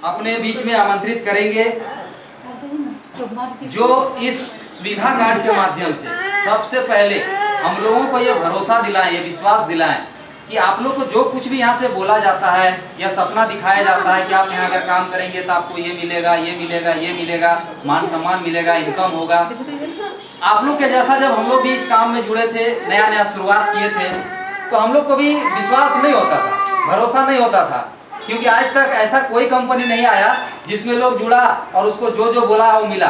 अपने बीच में आमंत्रित करेंगे, जो इस सुविधा कार्ड के माध्यम से सबसे पहले हम लोगों को ये भरोसा दिलाएं, ये विश्वास दिलाएं कि आप लोग को जो कुछ भी यहाँ से बोला जाता है या सपना दिखाया जाता है कि आप यहाँ अगर काम करेंगे तो आपको ये मिलेगा, ये मिलेगा, ये मिलेगा, मान सम्मान मिलेगा, इनकम होगा। आप लोग के जैसा जब हम लोग भी इस काम में जुड़े थे, नया नया शुरुआत किए थे, तो हम लोग को भी विश्वास नहीं होता था, भरोसा नहीं होता था, क्योंकि आज तक ऐसा कोई कंपनी नहीं आया जिसमें लोग जुड़ा और उसको जो जो बोला वो मिला।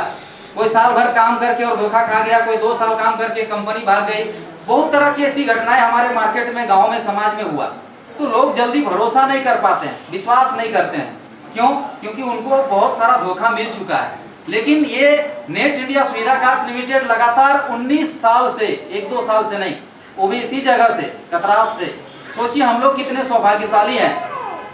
कोई साल भर काम करके और धोखा खा गया, कोई 2 साल काम करके कंपनी भाग गई। बहुत तरह की ऐसी घटनाएं हमारे मार्केट में, गांव में, समाज में हुआ। तो लोग जल्दी भरोसा नहीं कर पाते हैं, विश्वास नहीं करते हैं। क्यों? क्योंकि उनको बहुत सारा धोखा मिल चुका है। लेकिन ये नेट इंडिया सुविधा कार्ड्स लिमिटेड लगातार 19 साल से, 1-2 साल से नहीं, वो भी इसी जगह से, कतरास से। सोचिए हम लोग कितने सौभाग्यशाली हैं।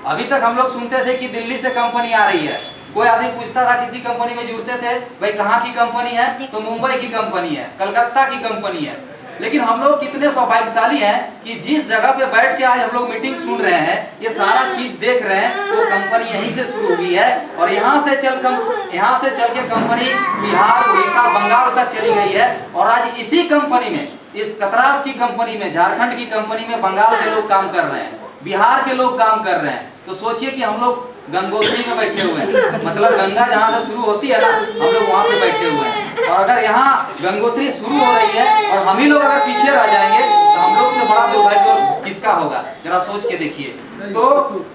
अभी तक हम लोग सुनते थे कि दिल्ली से कंपनी आ रही है। कोई आदमी पूछता था, किसी कंपनी में जुड़ते थे, भाई कहाँ की कंपनी है, तो मुंबई की कंपनी है, कलकत्ता की कंपनी है। लेकिन हम लोग कितने सौभाग्यशाली हैं कि जिस जगह पे बैठ के आज हम लोग मीटिंग सुन रहे हैं, ये सारा चीज देख रहे हैं, वो कंपनी यहीं से शुरू हुई है और यहाँ से चल के कंपनी बिहार, उड़ीसा, बंगाल तक चली गई है। और आज इसी कंपनी में, इस कतरास की कंपनी में, झारखंड की कंपनी में बंगाल के लोग काम कर रहे हैं, बिहार के लोग काम कर रहे हैं। तो सोचिए कि हम लोग गंगोत्री में बैठे हुए हैं, मतलब गंगा जहाँ से शुरू होती है ना, हम लोग वहाँ पे बैठे हुए हैं। और अगर यहाँ गंगोत्री शुरू हो रही है और हम ही लोग अगर पीछे रह जाएंगे तो हम लोग से बड़ा दुर्भाग्य किसका होगा, जरा सोच के देखिए। तो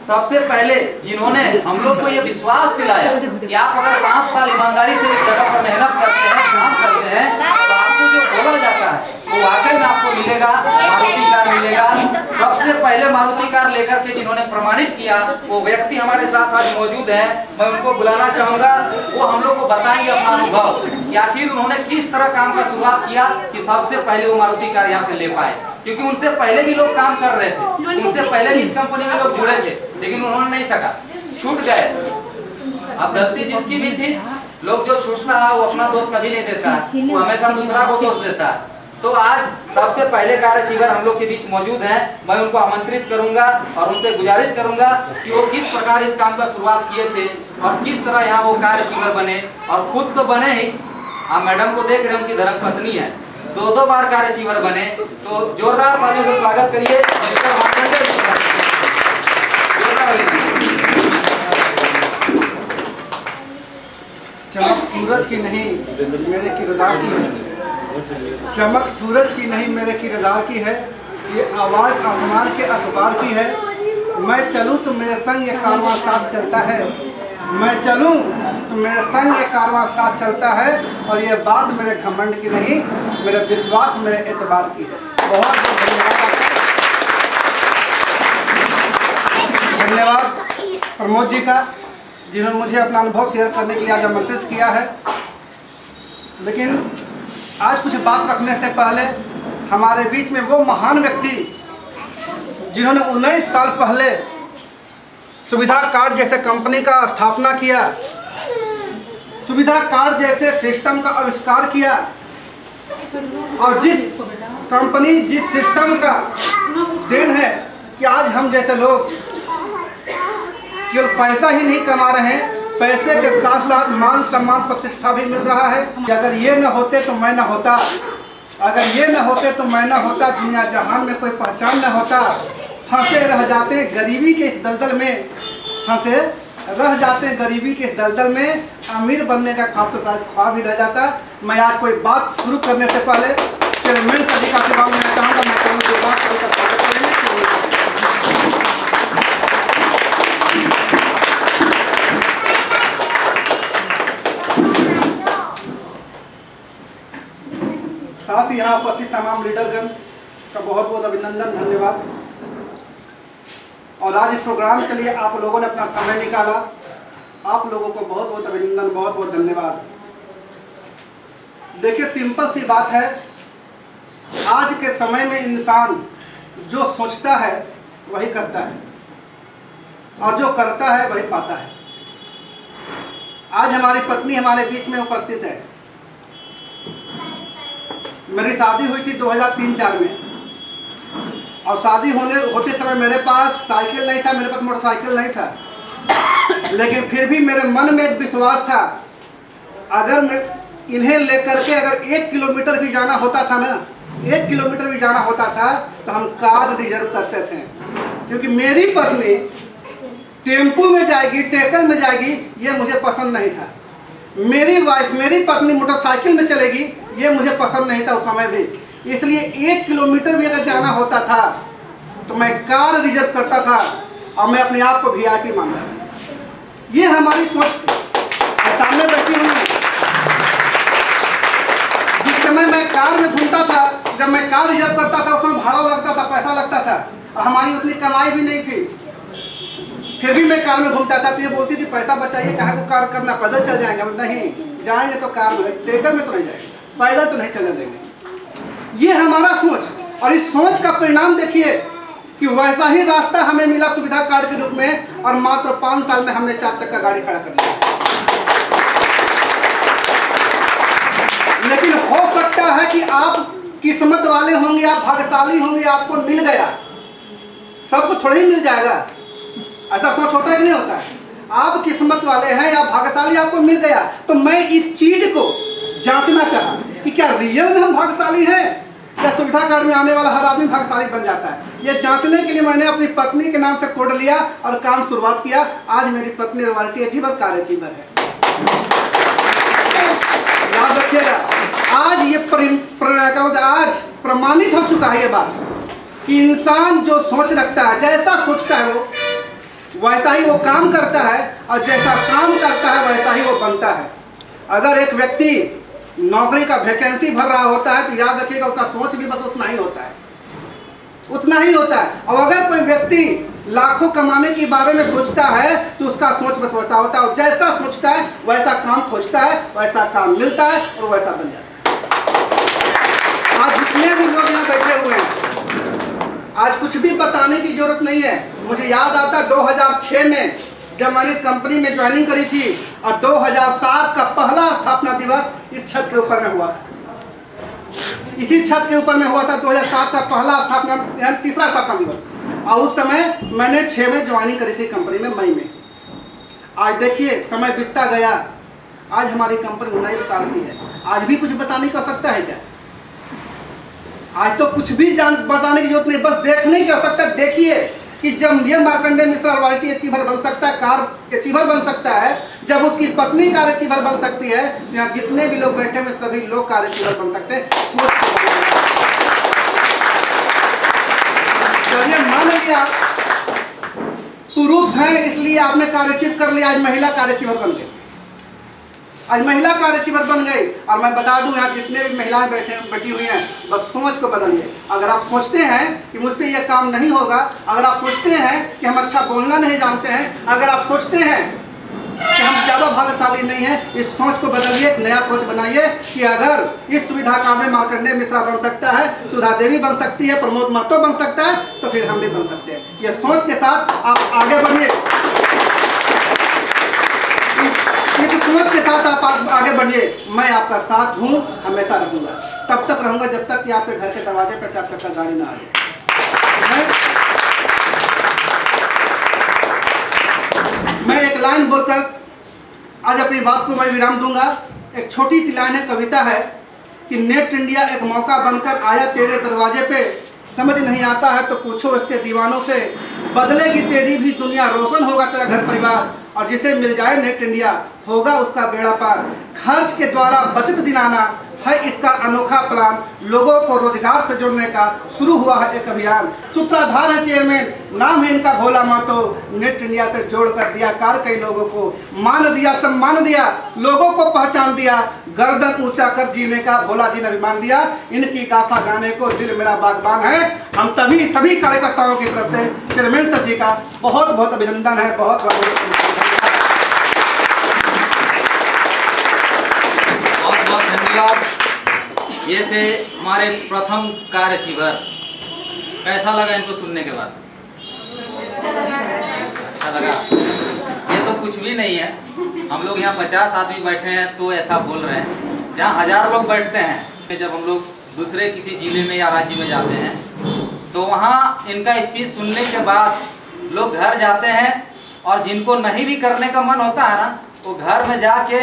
सबसे पहले जिन्होंने हम लोग को ये विश्वास दिलाया कि आप अगर 5 साल ईमानदारी से इस जगह पर मेहनत करते हैं, काम करते हैं, तो आपको जो बोला जाता है वो वाकई में आपको मिलेगा, मारुति कार मिलेगा। सबसे पहले मारुति कार लेकर के जिन्होंने प्रमाणित किया वो व्यक्ति हमारे साथ आज मौजूद है। मैं उनको बुलाना चाहूंगा, वो हम लोग को बताएंगे अपना अनुभव कि आखिर उन्होंने किस तरह काम का शुरुआत किया कि सबसे पहले वो मारुति कार यहाँ से ले पाए। क्योंकि उनसे पहले भी लोग काम कर रहे थे, उनसे पहले भी इस कंपनी में लोग जुड़े थे, लेकिन उन्होंने नहीं सका, छूट गए। अब गलती जिसकी भी थी, लोग जो छूटता है वो अपना दोष कभी नहीं देता, वो हमेशा दूसरा को दोष देता है। तो आज सबसे पहले कार अचीवर हम लोग के बीच मौजूद हैं। मैं उनको आमंत्रित करूंगा और उनसे गुजारिश करूंगा कि वो किस प्रकार इस काम का शुरुआत किए थे और किस तरह यहाँ वो कार अचीवर बने। और खुद तो बने ही, आप मैडम को देख रहे हैं, उनकी धर्मपत्नी है, 2 बार कार अचीवर बने। तो जोरदार तालियों से स्वागत करिए मिस्टर मार्कंडेय जी का। चमक सूरज की नहीं मेरे किरदार की है, चमक सूरज की नहीं मेरे किरदार की है, ये आवाज़ आसमान के अखबार की है। मैं चलूँ तो मेरे संग ये कारवां साथ चलता है, मैं चलूँ तो मेरे संग ये कारवां साथ चलता है। और ये बात मेरे घमंड की नहीं, मेरे विश्वास, मेरे एतबार की है। बहुत बहुत धन्यवाद प्रमोद जी का, जिन्होंने मुझे अपना अनुभव शेयर करने के लिए आज आमंत्रित किया है। लेकिन आज कुछ बात रखने से पहले हमारे बीच में वो महान व्यक्ति जिन्होंने 19 साल पहले सुविधा कार्ड जैसे कंपनी का स्थापना किया, सुविधा कार्ड जैसे सिस्टम का आविष्कार किया, और जिस कंपनी, जिस सिस्टम का देन है कि आज हम जैसे लोग केवल पैसा ही नहीं कमा रहे हैं, पैसे के साथ साथ मान सम्मान प्रतिष्ठा भी मिल रहा है। अगर ये न होते तो मैं न होता, अगर ये न होते तो मैं न होता, दुनिया जहान में कोई पहचान न होता। फंसे रह जाते हैं गरीबी के इस दलदल में, फंसे रह जाते हैं गरीबी के इस दलदल में, अमीर बनने का ख्वाब तो शायद ख्वाब ही रह जाता। मैं आज कोई बात शुरू करने से पहले चेयरमैन सभी का सेवा लेना चाहूँगा। मैं कहूँ जो बात साथ ही यहाँ उपस्थित तमाम लीडरगण का बहुत बहुत अभिनंदन, धन्यवाद। और आज इस प्रोग्राम के लिए आप लोगों ने अपना समय निकाला, आप लोगों को बहुत बहुत अभिनंदन, बहुत बहुत धन्यवाद। देखिए, सिंपल सी बात है, आज के समय में इंसान जो सोचता है वही करता है और जो करता है वही पाता है। आज हमारी पत्नी हमारे बीच में उपस्थित है। मेरी शादी हुई थी 2003-4 में, और शादी होते समय मेरे पास साइकिल नहीं था, मेरे पास मोटरसाइकिल नहीं था। लेकिन फिर भी मेरे मन में एक विश्वास था, अगर मैं इन्हें लेकर के अगर 1 किलोमीटर भी जाना होता था ना, 1 किलोमीटर भी जाना होता था तो हम कार रिजर्व करते थे, क्योंकि मेरी पत्नी टेम्पू में जाएगी, टेकर में जाएगी, ये मुझे पसंद नहीं था। मेरी वाइफ, मेरी पत्नी मोटरसाइकिल में चलेगी, ये मुझे पसंद नहीं था उस समय भी। इसलिए 1 किलोमीटर भी अगर जाना होता था तो मैं कार रिजर्व करता था और मैं अपने आप को VIP मानता था। ये हमारी सोच थी। और सामने बैठी हुई है, जिस समय मैं कार में घूमता था, जब मैं कार रिजर्व करता था उसमें भाड़ा लगता था, पैसा लगता था, और हमारी उतनी कमाई भी नहीं थी, फिर भी मैं कार में घूमता था। तो ये बोलती थी पैसा बचाइए, कहाँ को कार करना, पैदल चल जाएंगे। नहीं, जाएंगे तो कार में, टेकर में तो नहीं जाएंगे, पैदल तो नहीं चलने देंगे। ये हमारा सोच, और इस सोच का परिणाम देखिए कि वैसा ही रास्ता हमें मिला सुविधा कार्ड के रूप में, और मात्र 5 साल में हमने 4 चक्का गाड़ी खड़ा कर लिया। लेकिन हो सकता है कि आप किस्मत वाले होंगे, आप भाग्यशाली होंगे, आपको मिल गया। सबको थोड़ी मिल जाएगा, ऐसा सोच होता है कि नहीं होता है? आप किस्मत वाले हैं या भाग्यशाली, आपको मिल गया। तो मैं इस चीज को जांचना चाहा कि क्या रियल में हम भाग्यशाली हैं या सुविधा कार्ड में आने वाला हर आदमी भाग्यशाली बन जाता है। ये जांचने के लिए मैंने अपनी पत्नी के नाम से कोड लिया और काम शुरुआत किया। आज मेरी पत्नी रॉयल्टी अचीवर, कार अचीवर है। याद रखिएगा, आज ये आज प्रमाणित हो चुका है ये बात कि इंसान जो सोच रखता है, जैसा सोचता है वो वैसा ही वो काम करता है, और जैसा काम करता है वैसा ही वो बनता है। अगर एक व्यक्ति नौकरी का वैकेंसी भर रहा होता है तो याद रखिएगा उसका सोच भी बस उतना ही होता है, उतना ही होता है। और अगर कोई व्यक्ति लाखों कमाने के बारे में सोचता है तो उसका सोच बस वैसा होता है, और जैसा सोचता है वैसा काम खोजता है, वैसा काम मिलता है और वैसा बन जाता है। आज जितने भी लोग यहाँ बैठे हुए हैं, आज कुछ भी बताने की जरूरत नहीं है। मुझे याद आता 2006 में जब मैंने इस कंपनी में ज्वाइनिंग करी थी, और 2007 का पहला स्थापना दिवस इस छत के ऊपर में हुआ था। इसी छत के ऊपर में हुआ था 2007 का पहला स्थापना, यानी तीसरा स्थापना दिवस। और उस समय मैंने 6 में ज्वाइनिंग करी थी कंपनी में, मई में। आज देखिए समय बीतता गया, आज हमारी कंपनी 19 साल की है। आज भी कुछ बताने कर सकता है क्या? आज तो कुछ भी बताने की जरूरत नहीं, बस देखने की आवश्यकता। देखिए कि जब ये मार्कंडेय मिश्रा रॉयल्टी अचीवर बन सकता है, कार अचीवर बन सकता है, जब उसकी पत्नी कार अचीवर बन सकती है, यहाँ जितने भी लोग बैठे हैं सभी लोग कार अचीवर बन सकते हैं। चलिए मान लिया पुरुष हैं इसलिए आपने कार अचीव कर लिया, आज महिला कार अचीवर बन गई, आज महिला कार अचीवर बन गई। और मैं बता दूं यहाँ जितने भी महिलाएं बैठी हुई हैं, बस सोच को बदलिए। अगर आप सोचते हैं कि मुझसे यह काम नहीं होगा, अगर आप सोचते हैं कि हम अच्छा बोलना नहीं जानते हैं, अगर आप सोचते हैं कि हम ज़्यादा भाग्यशाली नहीं हैं, इस सोच को बदलिए, एक नया सोच बनाइए कि अगर इस सुविधा कार्ड में मार्कंडेय मिश्रा बन सकता है, सुधा देवी बन सकती है, प्रमोद महतो बन सकता है, तो फिर हम भी बन सकते हैं। ये सोच के साथ आप आगे बढ़िए, इस सोच के साथ आप आगे बढ़िए। मैं आपका साथ हूँ, हमेशा रहूँगा, तब तक रहूँगा जब तक कि आपके घर के दरवाजे पर 4 चक्का गाड़ी ना आ जाए। मैं एक लाइन बोलकर आज अपनी बात को मैं विराम दूंगा। एक छोटी सी लाइन है, कविता है कि नेट इंडिया एक मौका बनकर आया तेरे दरवाजे पे, समझ नहीं आता है तो पूछो इसके दीवानों से, बदलेगी तेरी भी दुनिया, रोशन होगा तेरा घर परिवार, और जिसे मिल जाए नेट इंडिया होगा उसका बेड़ा पार। खर्च के द्वारा बचत दिलाना है इसका अनोखा प्लान, लोगों को रोजगार से जोड़ने का शुरू हुआ है एक अभियान। सूत्रधार है चेयरमैन, नाम है इनका भोला महतो, नेट इंडिया से जोड़ कर दिया कार कई लोगों को, मान दिया सम्मान दिया, लोगों को पहचान दिया, गर्दन ऊंचा कर जीने का भोला जी ने अभिमान दिया। इनकी गाथा गाने को दिल मेरा बागबान है। हम सभी कार्यकर्ताओं की तरफ से चेयरमैन सर जी का बहुत बहुत अभिनंदन है, बहुत बहुत धन्यवाद। ये थे हमारे प्रथम कार अचीवर। कैसा लगा इनको सुनने के बाद? अच्छा लगा। ये तो कुछ भी नहीं है, हम लोग यहाँ 50 आदमी बैठे हैं तो ऐसा बोल रहे हैं। जहाँ 1000 लोग बैठते हैं, जब हम लोग दूसरे किसी जिले में या राज्य में जाते हैं तो वहाँ इनका स्पीच सुनने के बाद लोग घर जाते हैं और जिनको नहीं भी करने का मन होता है ना, वो घर में जाके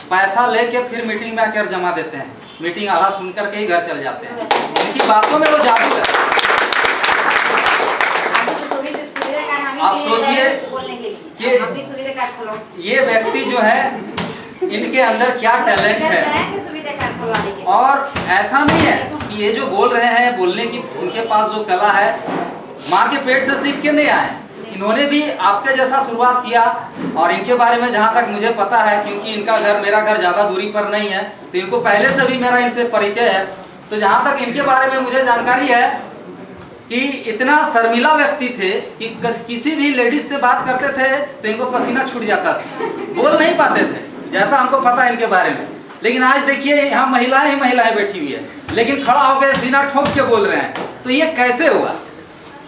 पैसा लेके फिर मीटिंग में आकर जमा देते हैं, मीटिंग आधा सुन करके ही घर चले जाते हैं। इनकी बातों में वो जादू है। आप सोचिए कि ये व्यक्ति जो है, इनके अंदर क्या टैलेंट है। और ऐसा नहीं है कि ये जो बोल रहे हैं, बोलने की उनके पास जो कला है, माँ के पेट से सीख के नहीं आए। इन्होंने भी आपके जैसा शुरुआत किया। और इनके बारे में जहाँ तक मुझे पता है, क्योंकि इनका घर मेरा घर ज़्यादा दूरी पर नहीं है, तो इनको पहले से भी मेरा इनसे परिचय है। तो जहाँ तक इनके बारे में मुझे जानकारी है कि इतना शर्मिला व्यक्ति थे कि किसी भी लेडीज से बात करते थे तो इनको पसीना छूट जाता था, बोल नहीं पाते थे, जैसा हमको पता है इनके बारे में। लेकिन आज देखिए, यहाँ महिलाएं ही महिलाएं बैठी हुई है, लेकिन खड़ा होकर सीना ठोक के बोल रहे हैं। तो ये कैसे हुआ?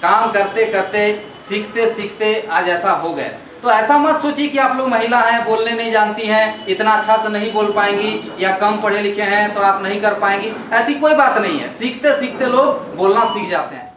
काम करते करते, सीखते सीखते आज ऐसा हो गया। तो ऐसा मत सोचिए कि आप लोग महिला हैं, बोलने नहीं जानती हैं, इतना अच्छा से नहीं बोल पाएंगी, या कम पढ़े लिखे हैं तो आप नहीं कर पाएंगी। ऐसी कोई बात नहीं है। सीखते सीखते लोग बोलना सीख जाते हैं।